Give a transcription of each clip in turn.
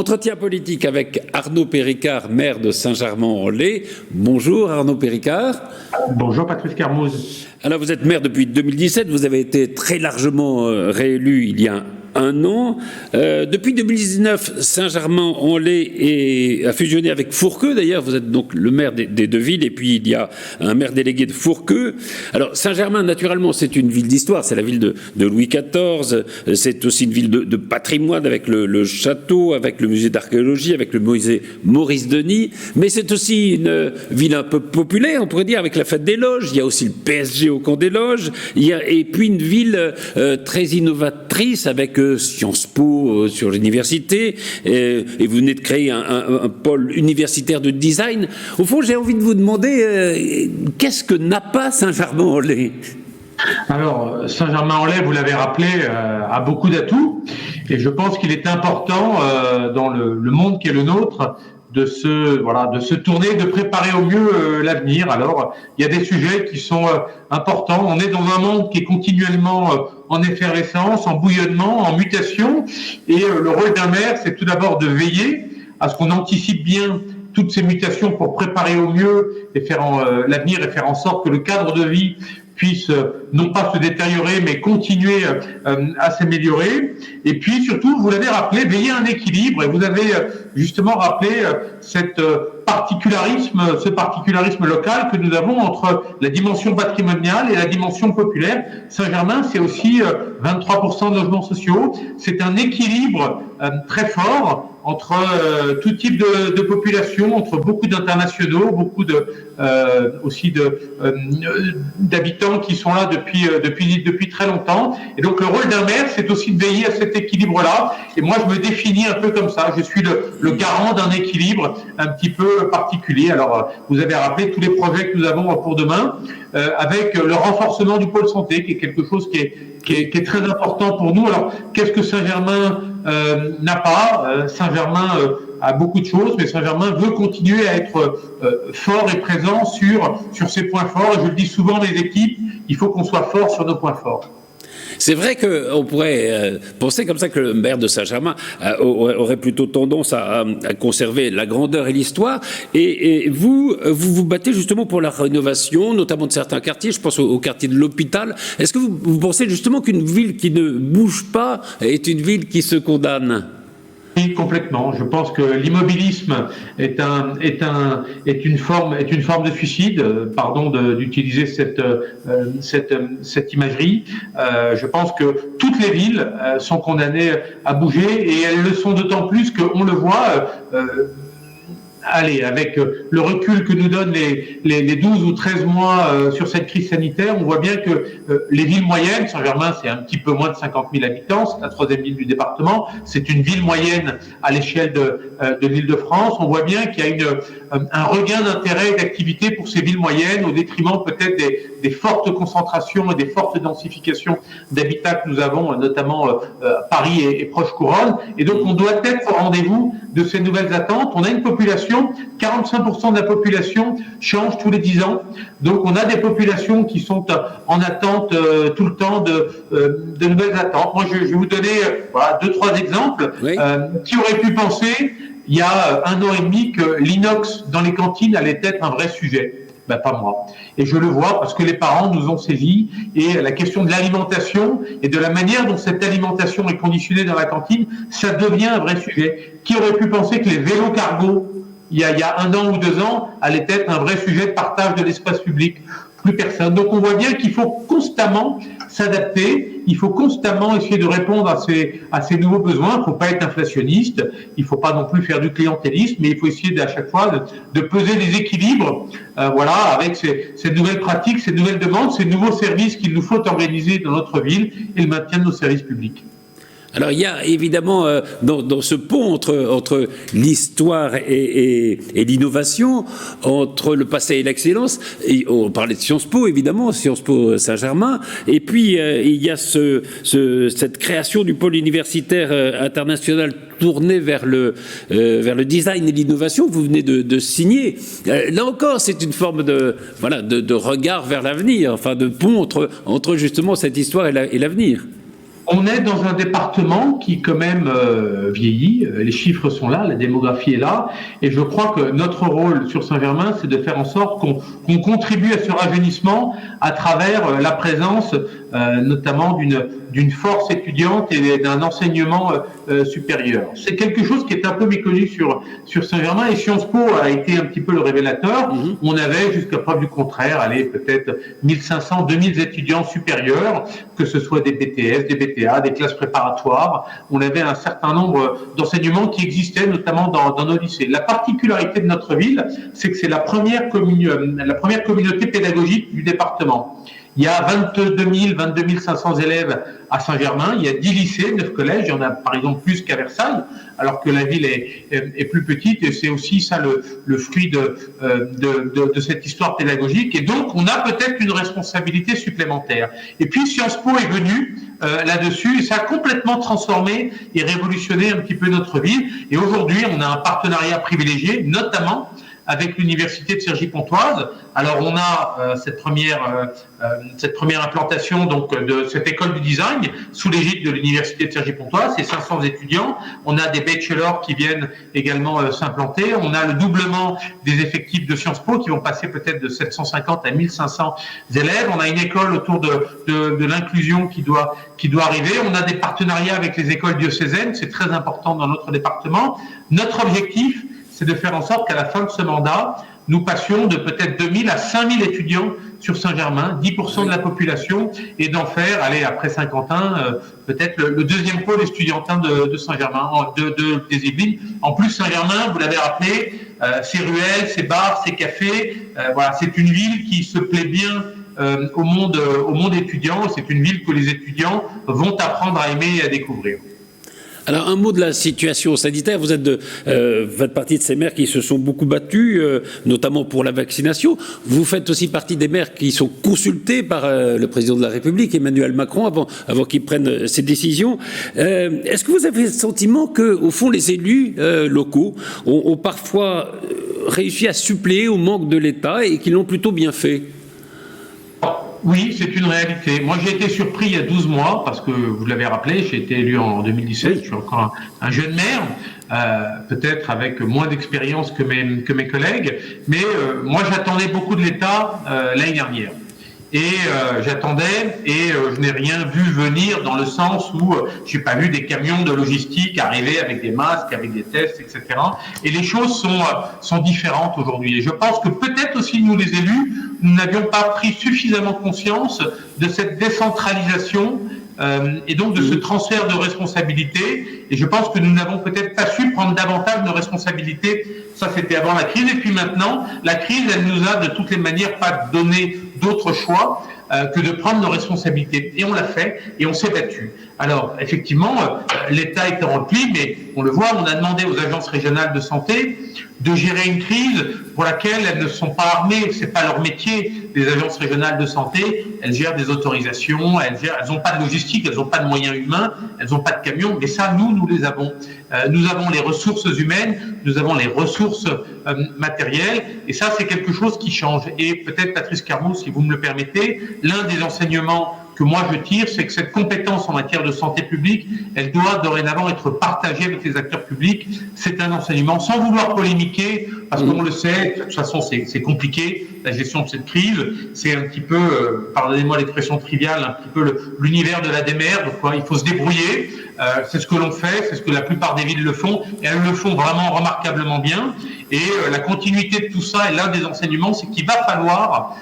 Entretien politique avec Arnaud Péricard, maire de Saint-Germain-en-Laye. Bonjour Arnaud Péricard. Bonjour Patrice Carmouze. Alors vous êtes maire depuis 2017, vous avez été très largement réélu il y a un an. Depuis 2019, Saint-Germain-en-Laye a fusionné avec Fourqueux. D'ailleurs, vous êtes donc le maire des deux villes, et puis il y a un maire délégué de Fourqueux. Alors Saint-Germain, naturellement, c'est une ville d'histoire, c'est la ville de Louis XIV, c'est aussi une ville de patrimoine avec le château, avec le musée d'archéologie, avec le musée Maurice Denis, mais c'est aussi une ville un peu populaire, on pourrait dire, avec la fête des loges. Il y a aussi le PSG au camp des loges, et puis une ville très innovatrice avec Sciences Po sur l'université, et vous venez de créer un pôle universitaire de design. Au fond, j'ai envie de vous demander, qu'est-ce que n'a pas Saint-Germain-en-Laye ? Alors, Saint-Germain-en-Laye, vous l'avez rappelé, a beaucoup d'atouts, et je pense qu'il est important dans le monde qui est le nôtre de se tourner, de préparer au mieux l'avenir. Alors, il y a des sujets qui sont importants. On est dans un monde qui est continuellement en effervescence, en bouillonnement, en mutation, et le rôle d'un maire, c'est tout d'abord de veiller à ce qu'on anticipe bien toutes ces mutations pour préparer au mieux et faire l'avenir et faire en sorte que le cadre de vie puisse non pas se détériorer, mais continuer à s'améliorer. Et puis surtout, vous l'avez rappelé, veiller à un équilibre. Et vous avez justement rappelé ce particularisme local que nous avons entre la dimension patrimoniale et la dimension populaire. Saint-Germain, c'est aussi 23% de logements sociaux. C'est un équilibre très fort entre tout type de population, entre beaucoup d'internationaux, beaucoup aussi d'habitants qui sont là depuis très longtemps. Et donc le rôle d'un maire, c'est aussi de veiller à cet équilibre-là. Et moi, je me définis un peu comme ça. Je suis le garant d'un équilibre un petit peu particulier. Alors, vous avez rappelé tous les projets que nous avons pour demain, avec le renforcement du pôle santé, qui est quelque chose qui est très important pour nous. Alors, qu'est-ce que Saint-Germain n'a pas? Saint-Germain a beaucoup de choses, mais Saint-Germain veut continuer à être fort et présent sur ses points forts. Et je le dis souvent, les équipes, il faut qu'on soit fort sur nos points forts. C'est vrai qu'on pourrait penser comme ça que le maire de Saint-Germain aurait plutôt tendance à conserver la grandeur et l'histoire. Et vous battez justement pour la rénovation, notamment de certains quartiers. Je pense au quartier de l'Hôpital. Est-ce que vous pensez justement qu'une ville qui ne bouge pas est une ville qui se condamne ? Oui, complètement. Je pense que l'immobilisme est une forme de suicide. Pardon d'utiliser cette imagerie. Je pense que toutes les villes sont condamnées à bouger, et elles le sont d'autant plus qu'on le voit. Avec le recul que nous donnent les 12 ou 13 mois sur cette crise sanitaire, on voit bien que les villes moyennes, Saint-Germain c'est un petit peu moins de 50 000 habitants, c'est la troisième ville du département, c'est une ville moyenne à l'échelle de l'Île-de-France, on voit bien qu'il y a un regain d'intérêt et d'activité pour ces villes moyennes, au détriment peut-être des fortes concentrations et des fortes densifications d'habitat que nous avons, notamment Paris et proche couronne. Et donc on doit être au rendez-vous de ces nouvelles attentes. On a une population, 45% de la population change tous les 10 ans. Donc on a des populations qui sont en attente tout le temps de nouvelles attentes. Moi je vais vous donner 2-3 exemples. Oui. Qui aurait pu penser il y a 1 an et demi que l'inox dans les cantines allait être un vrai sujet? Ben, pas moi. Et je le vois parce que les parents nous ont saisis, et la question de l'alimentation et de la manière dont cette alimentation est conditionnée dans la cantine, ça devient un vrai sujet. Qui aurait pu penser que les vélos cargo, il y a 1 an ou 2 ans, allaient être un vrai sujet de partage de l'espace public? Plus personne. Donc on voit bien qu'il faut constamment s'adapter, il faut constamment essayer de répondre à ces nouveaux besoins. Il ne faut pas être inflationniste, il ne faut pas non plus faire du clientélisme, mais il faut essayer à chaque fois de peser les équilibres, avec ces nouvelles pratiques, ces nouvelles demandes, ces nouveaux services qu'il nous faut organiser dans notre ville et le maintien de nos services publics. Alors il y a évidemment dans ce pont entre l'histoire et l'innovation, entre le passé et l'excellence, on parlait de Sciences Po évidemment, Sciences Po Saint-Germain, et puis il y a cette création du pôle universitaire international tourné vers le design et l'innovation que vous venez de signer. Là encore, c'est une forme de regard vers l'avenir, enfin de pont entre justement cette histoire et l'avenir. On est dans un département qui quand même vieillit, les chiffres sont là, la démographie est là, et je crois que notre rôle sur Saint-Germain, c'est de faire en sorte qu'on contribue à ce rajeunissement à travers la présence notamment d'une force étudiante et d'un enseignement supérieur. C'est quelque chose qui est un peu méconnu sur Saint-Germain, et Sciences Po a été un petit peu le révélateur. On avait, jusqu'à preuve du contraire, peut-être 1500, 2000 étudiants supérieurs, que ce soit des BTS, des BTA, des classes préparatoires. On avait un certain nombre d'enseignements qui existaient, notamment dans nos lycées. La particularité de notre ville, c'est que c'est la première communauté pédagogique du département. Il y a 22 500 élèves à Saint-Germain, il y a 10 lycées, 9 collèges, il y en a par exemple plus qu'à Versailles, alors que la ville est plus petite, et c'est aussi ça le fruit de cette histoire pédagogique. Et donc, on a peut-être une responsabilité supplémentaire. Et puis, Sciences Po est venu là-dessus, et ça a complètement transformé et révolutionné un petit peu notre ville. Et aujourd'hui, on a un partenariat privilégié, notamment avec l'université de Cergy-Pontoise. Alors on a cette première implantation donc de cette école du design sous l'égide de l'université de Cergy-Pontoise, c'est 500 étudiants. On a des bachelors qui viennent également s'implanter. On a le doublement des effectifs de Sciences Po qui vont passer peut-être de 750 à 1500 élèves. On a une école autour de l'inclusion qui doit arriver. On a des partenariats avec les écoles diocésaines, c'est très important dans notre département. Notre objectif, c'est de faire en sorte qu'à la fin de ce mandat, nous passions de peut-être 2000 à 5000 étudiants sur Saint-Germain, 10% de la population, et d'en faire, après Saint-Quentin, peut-être le deuxième pôle estudiantin de Saint-Germain, des Yvelines. En plus, Saint-Germain, vous l'avez rappelé, ses ruelles, ses bars, ses cafés, voilà, c'est une ville qui se plaît bien au monde étudiant, et c'est une ville que les étudiants vont apprendre à aimer et à découvrir. Alors, un mot de la situation sanitaire. Vous faites partie de ces maires qui se sont beaucoup battus, notamment pour la vaccination. Vous faites aussi partie des maires qui sont consultés par le président de la République, Emmanuel Macron, avant qu'il prenne ses décisions. Est-ce que vous avez le sentiment que, au fond, les élus locaux ont parfois réussi à suppléer au manque de l'État et qu'ils l'ont plutôt bien fait ? Oui, c'est une réalité. Moi, j'ai été surpris il y a 12 mois, parce que vous l'avez rappelé, j'ai été élu en 2017, je suis encore un jeune maire, peut-être avec moins d'expérience que mes collègues, mais moi, j'attendais beaucoup de l'État l'année dernière. Et j'attendais, et je n'ai rien vu venir dans le sens où j'ai pas vu des camions de logistique arriver avec des masques, avec des tests, etc. Et les choses sont différentes aujourd'hui. Et je pense que peut-être aussi nous les élus, nous n'avions pas pris suffisamment conscience de cette décentralisation et donc de ce transfert de responsabilités. Et je pense que nous n'avons peut-être pas su prendre davantage nos responsabilités. Ça, c'était avant la crise. Et puis maintenant, la crise, elle nous a de toutes les manières pas donné d'autre choix que de prendre nos responsabilités. Et on l'a fait, et on s'est battu. Alors, effectivement, l'État était rempli, mais on le voit, on a demandé aux agences régionales de santé de gérer une crise pour laquelle elles ne sont pas armées, c'est pas leur métier. Les agences régionales de santé, elles gèrent des autorisations, elles n'ont pas de logistique, elles n'ont pas de moyens humains, elles n'ont pas de camions, mais ça, nous les avons. Nous avons les ressources humaines, nous avons les ressources matérielles, et ça, c'est quelque chose qui change. Et peut-être, Patrice Carmaux, si vous me le permettez, l'un des enseignements que moi je tire, c'est que cette compétence en matière de santé publique, elle doit dorénavant être partagée avec les acteurs publics. C'est un enseignement, sans vouloir polémiquer, parce qu'on le sait, de toute façon c'est compliqué, la gestion de cette crise, c'est un petit peu, pardonnez-moi l'expression triviale, un petit peu l'univers de la démerde, quoi. Il faut se débrouiller, c'est ce que l'on fait, c'est ce que la plupart des villes le font, et elles le font vraiment remarquablement bien, et la continuité de tout ça, et l'un des enseignements, c'est qu'il va falloir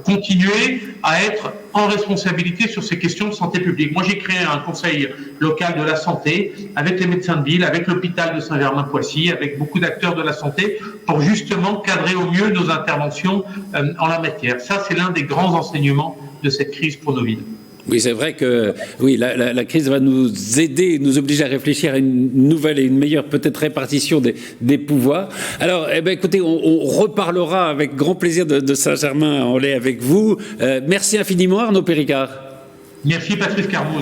continuer à être en responsabilité sur ces questions de santé publique. Moi, j'ai créé un conseil local de la santé avec les médecins de ville, avec l'hôpital de Saint-Germain-Poissy, avec beaucoup d'acteurs de la santé pour justement cadrer au mieux nos interventions en la matière. Ça, c'est l'un des grands enseignements de cette crise pour nos villes. Oui, c'est vrai que la crise va nous aider, nous obliger à réfléchir à une nouvelle et une meilleure peut-être répartition des pouvoirs. Alors, écoutez, on reparlera avec grand plaisir de Saint-Germain-en-Laye avec vous. Merci infiniment, Arnaud Péricard. Merci, Patrice Carmaux.